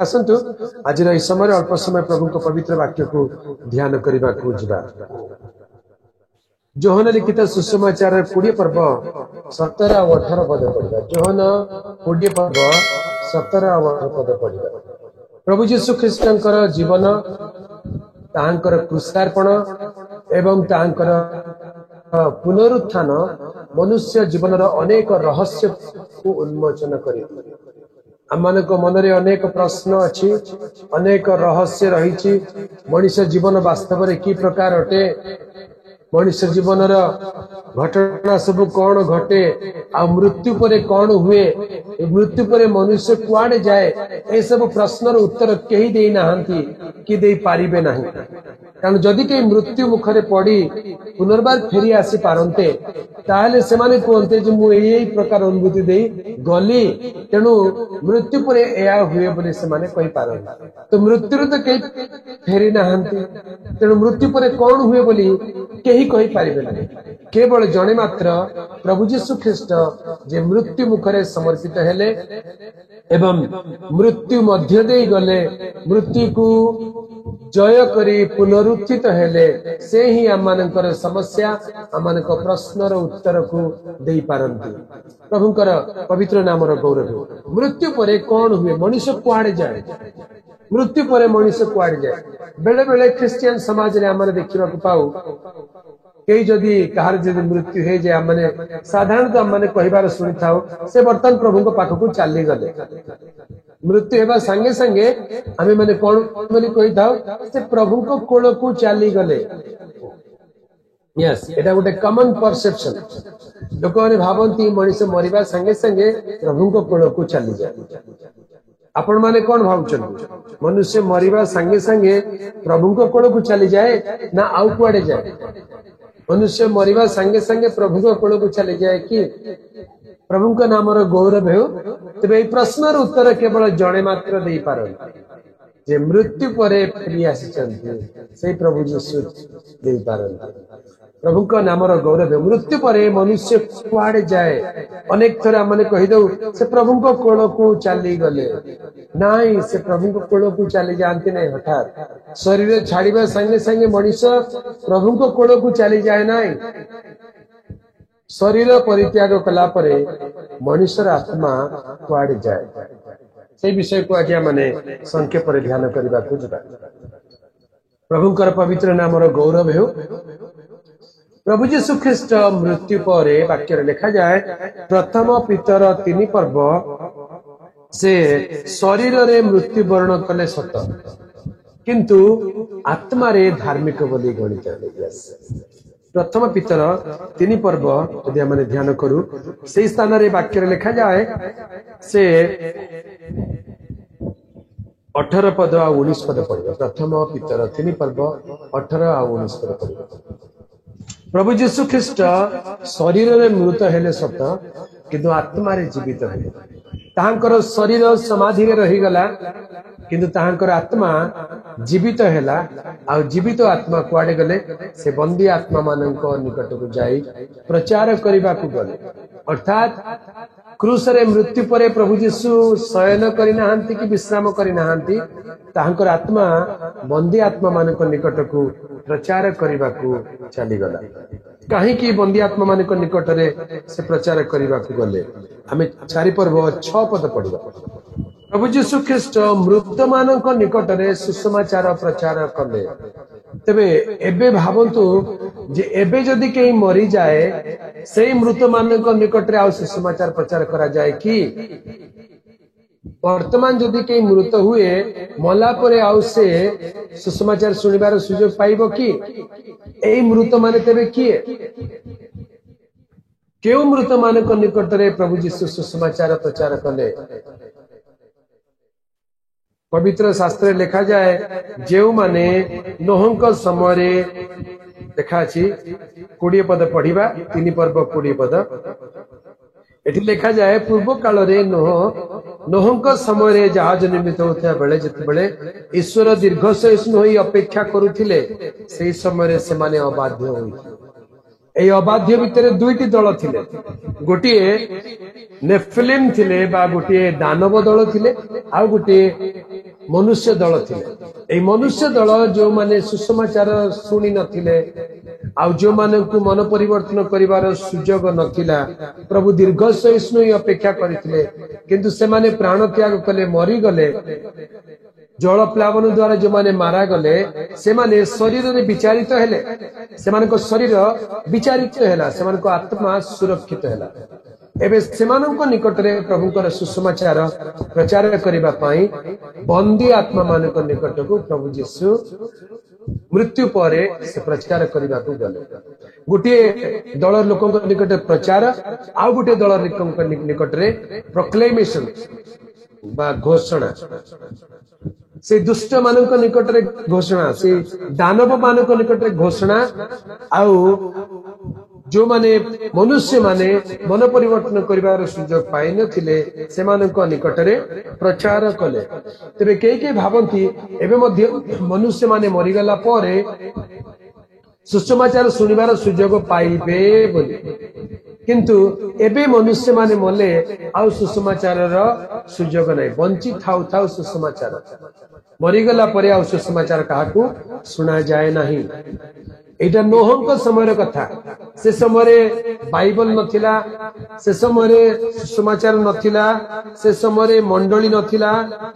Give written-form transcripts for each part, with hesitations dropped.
आसतु आज समय अल्प समय प्रभु को पवित्र वाक्य को ध्यान करने को जा जोहन लिखित सुसमाचार 20 पर्व 17 और 18 पद पढ़ा। जोहन 20 पर्व 17 और 18 पद पढ़ा। प्रभु यीशु ख्रीष्टर जीवन तांकर क्रूसार्पण एवं तांकर पुनरुत्थान मनुष्य जीवन अनेक रहस्य को उन्मोचन करी आम मनरे अनेक प्रश्न अच्छी अनेक रहस्य रही मनुष्य जीवन वास्तव में कि प्रकार अटे मनुष्य जीवन घटना सब कौन घटे आ मृत्यु पर कौन हुए मृत्यु पर मनुष्य कुआड़े जाए ए सब प्रश्नर उत्तर कहीं दे नाहंती कि दे पारिबे नहीं कारण जदि कहीं मृत्यु मुखरे पड़ी पुनर्बार फेरी आसी पारंते ताहले से माने कहते जे मु एई प्रकार अनुभूति दे गली तेणु मृत्यु पर एया हुए बोले से माने कहि पारंते तो मृत्यु तो कहीं फेरी नाहंती तेणु मृत्यु पर कौन हुए बोली कहीं कहि पारिबे नहीं केवल जने मात्र प्रभु यीशु ख्रीष्ट जे मृत्यु मुखरे समर्पित हेले एवं मृत्यु मध्य दे गले मृत्यु को जय करी पुनरुत्थित हेले से ही आमनकर समस्या आमनकर प्रश्नर उत्तर को दे पारंती प्रभुकर पवित्र नामर गौरव। मृत्यु पर कौन हुए मनुष्य कुआड़े जाए मृत्यु पर मनुष्य कुआड़े जाए बेले बेले ख्रिस्टियन समाज रे आमने देखिबा को पाऊ कई जदि कहार जदि मृत्यु है जे माने साधारणतः हमने कहिबार सुनि थाओ से वर्तमान प्रभु को पाख को चली गले मृत्यु हेबा संगे संगे आमे माने कोन बोली कहि थाओ से प्रभु को कोळ को चली गले यस एटा गोटे कॉमन परसेप्शन लोक माने भाबंती मनुष्य मरिबा संगे संगे प्रभु को कोळ को चली जाए आपण माने कौन भावुचंती मनुष्य मरिबा संगे संगे प्रभु को कोळ को चली जाए ना आउ कुआडे जाए मनुष्य मरिबा संगे संगे प्रभु को कोळ को चली जाए कि प्रभु का नाम गौरव हो तेरे प्रश्नर उत्तर केवल जड़े मात्र दे पारन जे मृत्यु परे फेरी आसीचंती से प्रभु यीशु दे पारन प्रभु का नाम गौरव मृत्यु परे मनुष्य कुआड़े जाए अनेक थर हमने कहि दउ से प्रभु को कोळ को चली गले नाही से प्रभु को कोळ को चली जानते नहीं हठात शरीर छाड़ीबा संगे संगे मनुष्य प्रभु को कोळ को चली जाए नाही शरीर परित्याग कला परे मनुष्यर आत्मा कुआड़े जाए से विषय को आज माने संक्षेप रे ध्यान करबा को जबा प्रभुकर पवित्र नामर गौरव हो। प्रभु यीशु ख्रीष्ट मृत्यु पर वाक्य लिखा जाए प्रथम पीतर 3 पर्व से शरीर रे मृत्यु वर्ण कले सत किंतु आत्मा रे धार्मिक बोली गणित प्रथम पीतर 3 पर्व यदि हमने ध्यान करू से स्थान रे वाक्य लिखा जाए से 18 पद आ 19 पद पढ़िबा प्रथम पीतर 3 पर्व 18 आ 19 पद पढ़िबा प्रभु यीशु ख्रीष्ट शरीर रे मृत हेले सत किंतु आत्मा रे जीवित हेले ताहांकर शरीर समाधि रे रही गला किंतु ताहांकर आत्मा जीवित हेला आ जीवित आत्मा कुआडे गले से बंदी आत्मा मानक निकट को जाई प्रचार करबा को गले अर्थात क्रूस रे मृत्यु परे प्रभु यीशु शयन करि नाहंती कि विश्राम करि नाहंती ताहांकर आत्मा बंदी आत्मा मानक निकट को प्रचार करबा को चली गला कहीं की बंदी आत्मा मानक निकट रे से प्रचार करबा को गले हमें 4 पर्व 6 पद पढ़िबा प्रभु यीशु ख्रीष्ट मृत मानक निकट रे सुसमाचार प्रचार कले तेबे एबे भावंतु जे एबे जदि कहीं मरी जाए से मृत मानक निकट रे आ सुसमाचार प्रचार करा जाए कि वर्तमान जदि कहीं मृत हुए मला परे आउ से सुसमाचार सुनिबार सुयोग पाइबो कि एई मृत माने तेबे किए केउ मृत मानक निकट रे प्रभु यीशु सुसमाचार प्रचार कले पवित्र शास्त्र लिखा जाए जेउ माने नोहंक समय रे देखा अछि 20 पद पढ़िबा 3 पर्व 20 पद एठी लिखा जाए पूर्व काल रे नोहंक समय रे जहाज निर्मित होता बेले जति बेले ईश्वर दीर्घशयी होई अपेक्षा करुथिले सेही समय रे से माने अबाध्य होई ए अबाध्य भितर दुईटी दल थिले गोटिए नेफिलिम थिले बा गोटिए दानव दल थिले आ गोटिए मनुष्य दल थिले ए मनुष्य दल जो माने सुसमाचार सुनी नथिले आ जो मानकु मन परिवर्तन करिवार सुजोग नथिला प्रभु दीर्घ सहिष्णु अपेक्षा करथिले किंतु से माने प्राण त्याग कले मरी गले जल प्लावन द्वारा जो माने मारा गले से माने शरीर रे विचारित हेले से मानको शरीर विचारित हेला से मानको आत्मा सुरक्षित हेला एबे सेमाननको निकटरे प्रभुकर सुसमाचार प्रचार करिबा पई बंदी आत्मा मानक निकटको प्रभु यीशु मृत्यु परे से प्रचार करिबा को गले गोटे दल लोकक निकट प्रचार आ गोटे दल लोकक निकटरे प्रोक्लेमेशन बा घोषणा से दुष्ट मानक निकटरे घोषणा से दानव मानक निकटरे घोषणा आउ जो माने मनुष्य माने मन परिवर्तन करिवार सुजोग पाइ नथिले सेमानक निकटरे प्रचार कले तबे के भावंती एबे मध्य मनुष्य माने मरिगला परे सुसमाचार सुनिबार सुजोग पाइबे बोली किंतु एबे मनुष्य माने मले आउ सुसमाचार रो सुजोग नै बंची थाउ थाउ सुसमाचार मरिगला परे आउ सुसमाचार काहाकू सुना जाए नहीं एटा नोहंक समय कथा से समय बाइबल नथिला से समय सुसमाचार नथिला से समय मंडली नथिला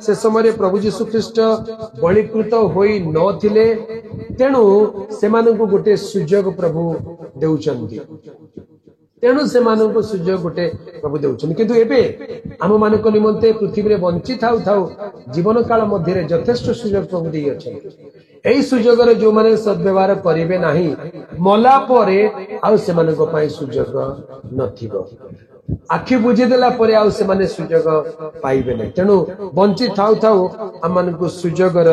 से समय प्रभु यीशु ख्रीष्ट बलिकृत होई नथिले तेणु सेमानकु गोटे सुजोग प्रभु देउचंती तेणु सेमानकु सुजोग गोटे प्रभु देउचंती किंतु एबे आम मानक निमंते पृथ्वी रे बंची थाउ थाउ जीवन काल मध्य यथेष्ट सुजोग प्रभु देइ अछंती एई सुजोगर जो माने सद्व्यवहार करिवे नाही मला परे आउ सेमानक पई सुजोग नथिबो आखि बुझी देला परे आउ सेमाने सुजोग पाइबे नै तेणु बंची थाउ थाउ आमानकु सुजोगर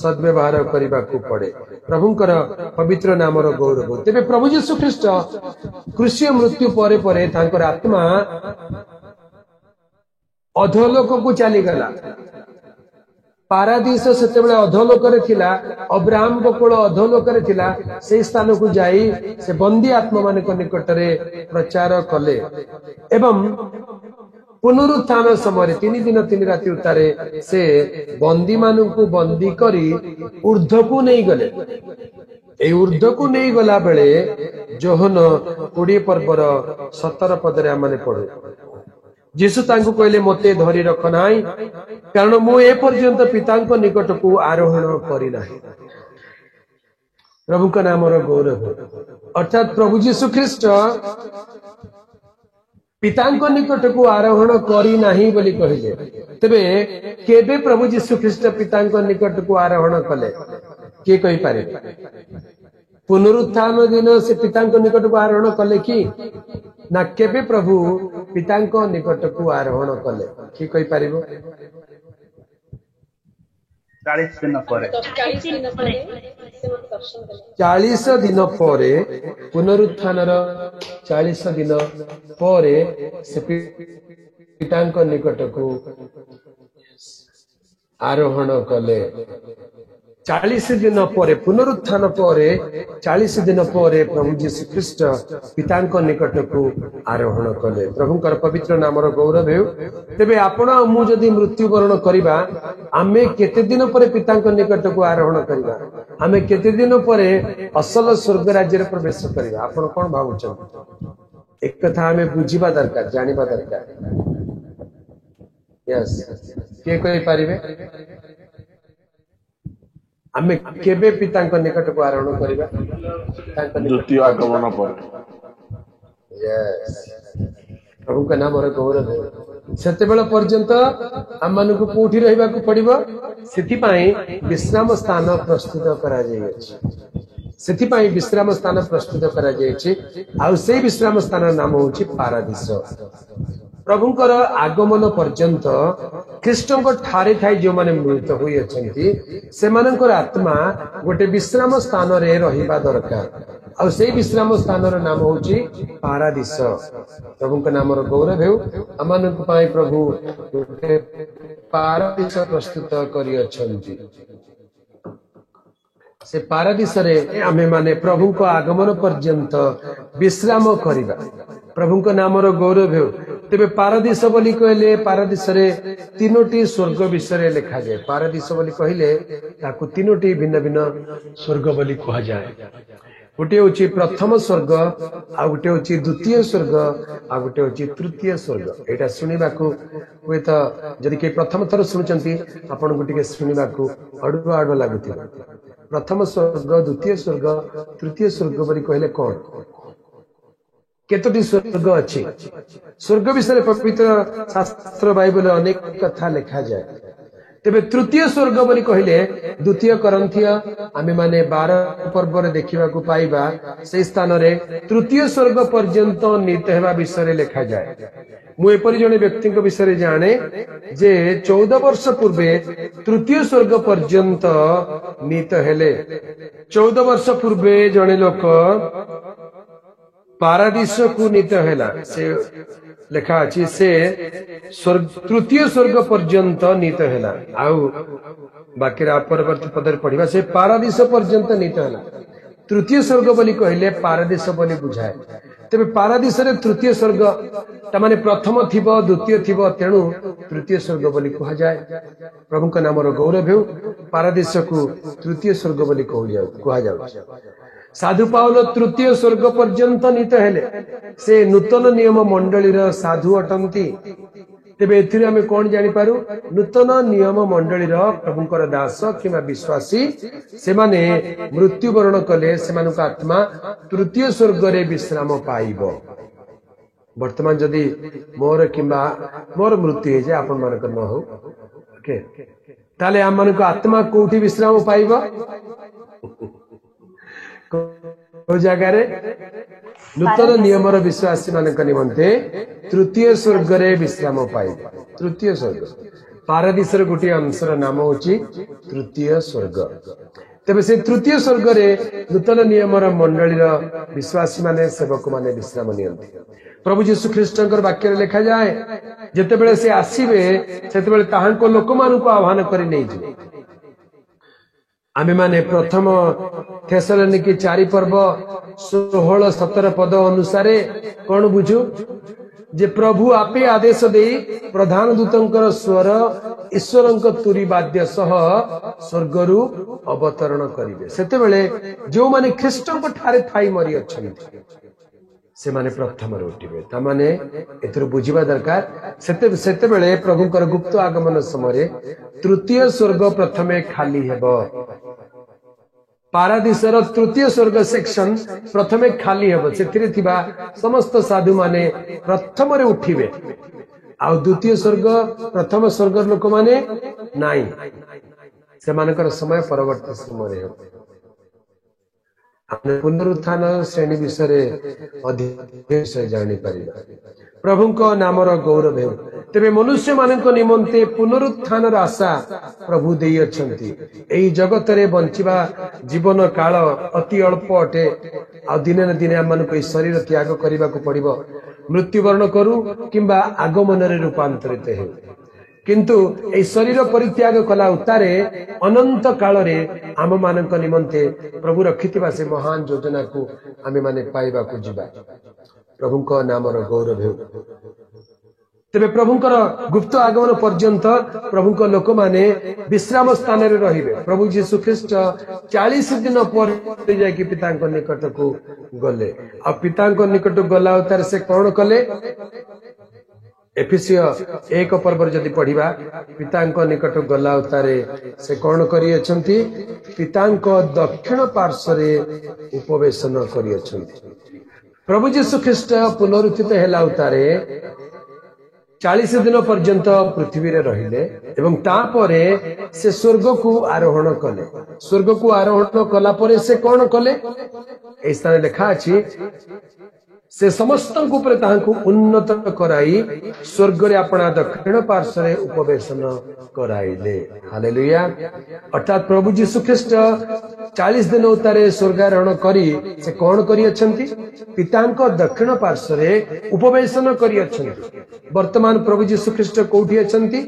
सद्व्यवहार करिबा को पड़े प्रभुंकर पवित्र नामर गौरव तेबे प्रभु यीशु ख्रीष्ट क्रूसीय मृत्यु परे परे तांकर आत्मा अधोलोक को चली गला पारादीस सेते बेले अधोलोकरे थिला अब्राहम को कोल अधोलोकरे थिला से स्थान को जाई से बंदी आत्मा मानक निकटरे प्रचार कले एवं पुनरुत्थान समय 3 दिन 3 राति उतारे से बंदी मानकु बंदी करी ऊर्ध्व को नहीं गले ए ऊर्ध्व को नहीं गला बेले जोहन 20 पर्वर 17 पदरे माने पढु जीसु तांको कहले मते धरी रख नाही कारण मु ए पर्यंत पितांको निकट को आरोहण करी नाही प्रभु का नाम रो गौरव अर्थात प्रभु यीशु ख्रीष्ट पितांको निकट को आरोहण करी नाही बोली कहिले तबे केबे प्रभु यीशु ख्रीष्ट पितांको निकट को आरोहण कले के कहि पारे पुनरुत्थान दिन से पितांको निकट को आरोहण कले कि ना केबे प्रभु पितांको निकट को आरोहण कले कि कहि पारिबो 40 दिन परे 40 दिन परे पुनरुत्थानर 40 दिन परे से पितांको निकट को आरोहण कले 40 दिन परे पुनरुत्थान परे 40 दिन परे प्रभु यीशु ख्रीष्ट पितांको निकट को आरोहण कले प्रभुकर पवित्र नामर गौरव हेउ तेबे आपण मु जदि मृत्युवरण करिबा आमे केते दिन परे पितांको निकट को आरोहण करिबा आमे केते दिन परे असल स्वर्ग राज्य रे प्रवेश करिबा आपण कोन भाबुछन एक कथा आमे बुझिबा दरकार जानिबा दरकार यस के कहि पारिबे आमे केबे पितांको निकट को आरोहण करिबा द्वितीय आगमन पर यस प्रभु का नाम रे गौरव सेते बेला पर्यंत हम मानक कोठी रहबा को पड़िबो सेति पई विश्राम स्थान प्रस्तुत करा जाय अछि सेति पई विश्राम स्थान प्रस्तुत करा जाय अछि आ से विश्राम स्थान नाम होछि पारादीस प्रभुंकर आगमन पर्यंत ख्रीष्टଙ୍କ ठारे थाई जो माने मृत होई अछंती से मानकर आत्मा गोटे विश्राम स्थान रे रहिबा दरकार आ से विश्राम स्थान रो नाम होछि पारादीस प्रभुंक नाम रो गौरव हेउ अमानक पाई प्रभु गोटे पारादीस प्रस्तुत करि अछंती से पारादीस रे आमे माने प्रभुंक आगमन पर्यंत विश्राम करिबा प्रभुंक नाम रो गौरव हेउ तेबे पारदीस बोली कहले पारदीस रे तीनोटी स्वर्ग विषय लिखा जाए। पारदीस बोली कहले ताकू तीनोटी भिन्न भिन्न स्वर्ग बोली कहा जाए। गोटे हूँ प्रथम स्वर्ग, आ गोटे हूँ द्वितीय स्वर्ग, आ गोटे हूँ तृतीय स्वर्ग। एटा सुनिबा हुए तो जदि के प्रथम थर शुणुचंती आपण को टिके सुनिबा अड़ुआ अड़ुआ लगुथिबा। प्रथम स्वर्ग, द्वितीय स्वर्ग, तृतीय स्वर्ग बोली कहले कौन केतोटी स्वर्ग अच्छी? स्वर्ग विषय पवित्र शास्त्र बाइबल अनेक कथा लिखा जाए। तेबे तृतीय स्वर्ग बोली कहले द्वितीय करंथिय आमे माने 12 पर्व रे देखिबा को पाइबा से स्थान रे तृतीय स्वर्ग पर्यंत नीत हेबा विषय लिखा जाए। मु एपरि जने व्यक्ति को विषय जाने जे 14 वर्ष पूर्वे तृतीय स्वर्ग पर्यंत नीत हेले। 14 वर्ष पूर्वे जने लोक पारादीस को नीत हेला से लेखा अछि से तृतीय स्वर्ग पर्यंत नीत हेला। आउ बाकी परवर्ती पदर पढ़िबा से पारादीस पर्यंत नीत हेला। तृतीय स्वर्ग बोली कहले पारादीस बोली बुझाए। तेबे पारादीस रे तृतीय स्वर्ग तमाने प्रथम थिबो द्वितीय थिबो तेणु तृतीय स्वर्ग बोली कहा जाए। प्रभु का नाम रो गौरव हेउ। पारादीस को तृतीय स्वर्ग बोली कहा जाउ। साधु पाउल तृतीय स्वर्ग पर्यंत नीत हेले। से नूतन नियम मंडली साधु अटंती। तेबे एथिरे आमे कोन जानि पारू? नूतन नियम मंडली प्रभुंकर दास किंबा विश्वासी से माने मृत्युवरण कले सेमानक आत्मा तृतीय स्वर्ग रे विश्राम पाइबो। वर्तमान जदि मोर किंबा मोर मृत्यु हे जे आपन मानक न हो ओके ताले आम मानक आत्मा कोठी विश्राम पाइबो? को जगह रे? नूतन नियमर विश्वासी मानक निमंते तृतीय स्वर्ग रे विश्राम पाइबो। तृतीय स्वर्ग पारादीस रे गोटे अंशर नाम होची तृतीय स्वर्ग। तेबे से तृतीय स्वर्ग रे नूतन नियमर मंडलीर विश्वासी माने सेवक माने विश्राम नियंती। प्रभु यीशु ख्रीष्टंकर वाक्य लिखा जाए जेतेबेले से आसीबे सेतेबेले ताहांको लोक मानकु आह्वान करि नै जिवे। आमे माने प्रथम थेसलोनिकी 4 पर्व 16-17 पद अनुसार कौन बुझु जे प्रभु आपे आदेश दे प्रधान दूतंकर स्वर ईश्वरंक तुरी वाद्य सह स्वर्गरु अवतरण करिवे। सेतेबेले जो माने ख्रीष्टंक ठारे थाई मरि अछंती से माने प्रथम उठिबे। ता माने एथर बुझिबा दरकार सेतेबेले प्रभुंकर गुप्त आगमन समय तृतीय स्वर्ग प्रथमे खाली हेबो। पारादीसर तृतीय स्वर्ग सेक्शन प्रथमे खाली हेबो। सेथिरे थिबा समस्त साधु माने प्रथम रे उठिबे। आ द्वितीय स्वर्ग प्रथम स्वर्ग लोक माने नाही से मानकर समय परवर्ती समय हेबो। पुनरुत्थान श्रेणी विषय अधिक विषय जानी पारिबा। प्रभुंको नामर गौरव हेउ। तेबे मनुष्य मानक निमंते पुनरुत्थानर आशा प्रभु देई अछंती। एई जगत रे बंचिबा जीवन काल अति अल्प अटे। आ दिने न दिने हमनको ए शरीर त्याग करिबा को पड़िबो। मृत्युवरण करू किंबा आगमन रे रूपांतरित हेउ। किंतु ए शरीर परित्याग कला उतारे अनंत काल रे आम मानक निमंते प्रभु रखिथिबा से महान योजना को आमे माने पाइबा को जिबा। प्रभुंको नामर गौरव हेउ। तेबे प्रभुंकर गुप्त आगमन पर्यंत प्रभुंक लोक माने विश्राम स्थान रे रहिबे। प्रभु यीशु ख्रीष्ट 40 दिन पर जाकी पितांक निकट को गले। आ पितांक निकट गला उतार से कोन कले? एफिसिय 1 पर्व जदि पढ़िबा पितांक निकट गला उतारे से कोन करी अछंती? पितांक दक्षिण पार्श्व रे उपवेशन करी अछंती। प्रभु यीशु ख्रीष्ट पुनरुत्थित हेला उतारे 40 दिन पर्यंत पृथ्वी रे रहिले एवं तापरे से स्वर्ग को आरोहण कले। स्वर्ग को आरोहण कला परे से कोन कले? ए स्थान लिखा अछि से समस्त ऊपर ताहांकु उन्नत कराई स्वर्ग रे अपना दक्षिण पार्श्व रे उपवेशन कराइले। हालेलुया। अर्थात प्रभु यीशु ख्रीष्ट 40 दिन उतारे स्वर्गारोहण करी से कोन करी अछंती? पितांक दक्षिण पार्श्व रे उपवेशन करी अछंती। वर्तमान प्रभु यीशु ख्रीष्ट कोठी अछंती?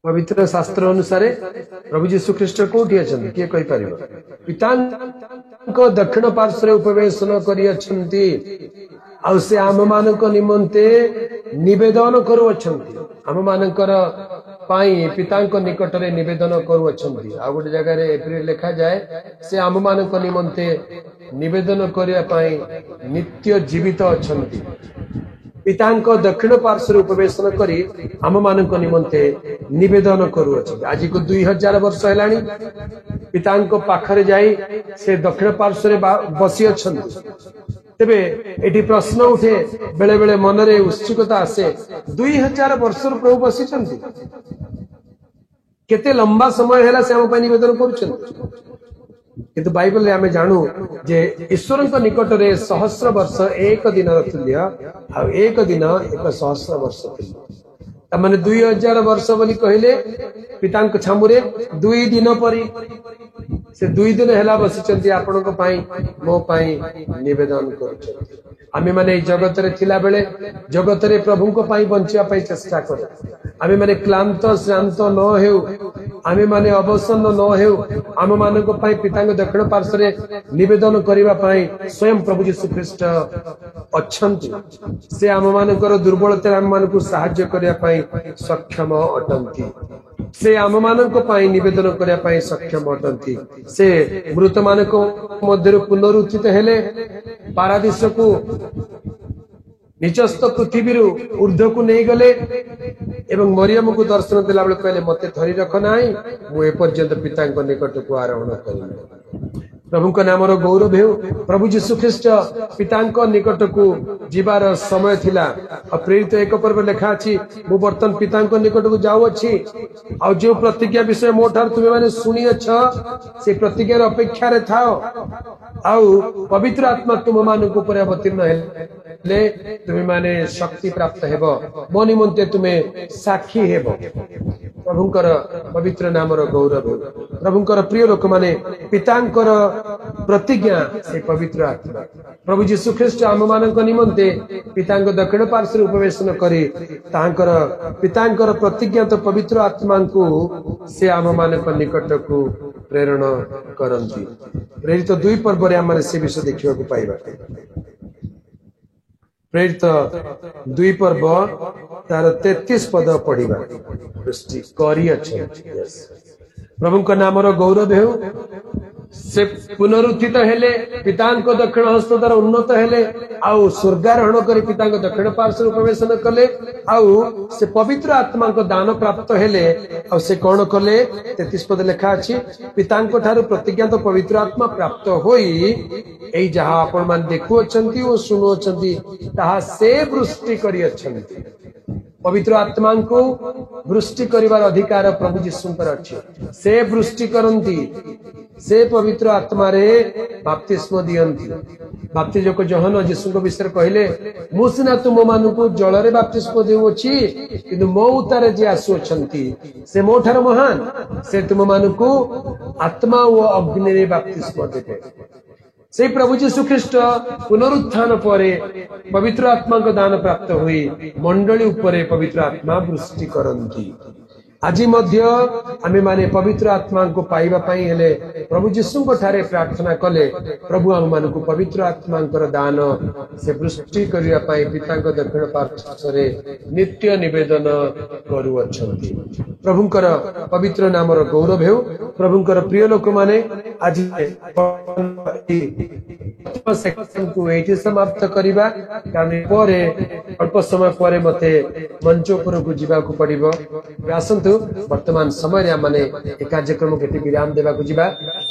पवित्र शास्त्र अनुसार प्रभु यीशु ख्रीष्ट कोठी अछंती? किए कहि परिबो? पितांक दक्षिण पार्श्व रे उपवेशन करी अछंती। आउ से आम मानक निमंते निवेदन करुअछंती आम मानकर पाई पितांक निकट रे निवेदन करुअछंती आ गोटे जगह रे एप्रिल लिखा जाए से आम मानक निमंते निवेदन करिया पाई नित्य जीवित अछंती पितांक दक्षिण पार्श्व उपवेशन करी आम मानक निमंते निवेदन करुअछंती आज को 2000 वर्ष हेलानी पितांक पाखरे जाई से दक्षिण पार्श्व रे बसी अछंती तेबे एटी प्रश्न उठे बेले बेले मन रे उत्सुकता आसे 2000 वर्ष प्रभु बसी केते लंबा समय हैला से हम निवेदन करूछन किंतु बाइबल रे हमें जानू जे ईश्वर निकट रे सहस्र वर्ष एक दिन तुल्य आ एक दिन एक सहस्र वर्ष तुल्य माने 2000 वर्ष बोली कहले पितांक छामुरे 2 दिन परी से 2 दिन हैला बसिचंती आपनको पाई मो पाई निवेदन करूछन आमे माने जगत रे थिला बेले जगत रे प्रभु को पाई बंचिया पाई चेष्टा कर आमे माने क्लांत श्रांत न हेउ आमे माने अवसन्न न हेउ आम मान को पाई पितांग दक्षिण पार्श्व रे निवेदन करिवा पाई स्वयं प्रभु यीशु ख्रीष्ट अछंती से आम मानकर दुर्बलता आम मान को सहाय्य करिया पाई सक्षम अटंती से आम मान को पाई निवेदन करिया पाई सक्षम अटंती से मृत मान को मध्य पुनरुत्थित हेले पारादीस को निचस्थ पृथ्वी ऊर्ध्व को नहीं गले एवं मरियम को दर्शन देला बेले कहले मते धरी रख नाही मु ए पर्यंत पिता को निकट को आरोहण करिनी प्रभु को नाम गौरव हेउ प्रभु यीशु ख्रीष्ट पिता निकट को जीवार समय थिला और प्रेरित 1 पर्व लिखा अछि मु बर्तन पिता निकट को जाऊ अछि आ जो प्रतिज्ञा विषय मोठार तुमे माने सुनी अछ से प्रतिज्ञार अपेक्षा रे थाओ आउ पवित्र आत्मा तुम मान को ऊपर अवतीर्ण हेले तुमे माने शक्ति प्राप्त हेबो मो निमंते तुमे साक्षी हेबो प्रभुंकर पवित्र नामर गौरव प्रभुंकर प्रिय लोक माने पितांकर प्रतिज्ञा से पवित्र आत्मा प्रभु यीशु ख्रीष्ट आम मानक निमंते पितांक दक्षिण पार्श्व उपवेशन करी तांकर पितांकर प्रतिज्ञा तो पवित्र आत्मा को से आम मानक निकट को प्रेरण करंती प्रेरित 2 पर्व रे हमरे से विषय देखिबा को पाइबा प्रेरित 2 पर्व तार 33 पद पढ़िबा दृष्टि करी अछि प्रभु का नामर गौरव हेउ से पुनरुत्थित हेले पितांक दक्षिण हस्त द्वारा उन्नत हेले आउ स्वर्गारोहण करी पितांक दक्षिण पार्श्व प्रवेशन कले आउ से पवित्र आत्मा को दान प्राप्त हेले आउ से कौन कले 33 पद लिखा अछि पितांक ठारू प्रतिज्ञा तो पवित्र आत्मा प्राप्त होई एई जहा आपण मान देखु अछंती ओ सुनु अछंती ताहा से वृष्टि करी अछंती पवित्र आत्मा को वृष्टि करिवार अधिकार प्रभु यीशु पर अछि से वृष्टि करंती से पवित्र आत्मा रे बपतिस्म दियंती बपतिस्म को यूहन्ना यीशु को विषय कहले मु सिना तुम मानु को जल रे बपतिस्म देउ अछि किंतु मो उतारे जे आसु अछंती से मो ठार महान से तुम मानु को आत्मा व अग्नि रे बपतिस्म देते से प्रभु यीशु ख्रीष्ट पुनरुत्थान परे पवित्र आत्मा को दान प्राप्त हुई मंडली उपरे पवित्र आत्मा वृष्टि करंती आज मध्य आमे माने पवित्र आत्मा को पाइबा पाई हेले प्रभु यीशु को ठारे प्रार्थना कले प्रभु हम मान को पवित्र आत्मा दान से वृष्टि करिया पाई पिता को दक्षिण पार्श्व रे नित्य निवेदन करू अछंती प्रभुंकर पवित्र नामर गौरव हेउ प्रभुंकर प्रिय लोक माने आज सेक्शन को एठी समाप्त करिबा कारण परे अल्प समय परे मते मंच ऊपर को जीवा को पड़िबो आसंतु वर्तमान समय माने ए कार्यक्रम के विराम देबा को जीवा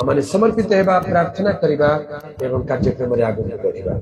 माने समर्पित हेबा प्रार्थना करिबा एवं कार्यक्रम रे आगमन करिबा।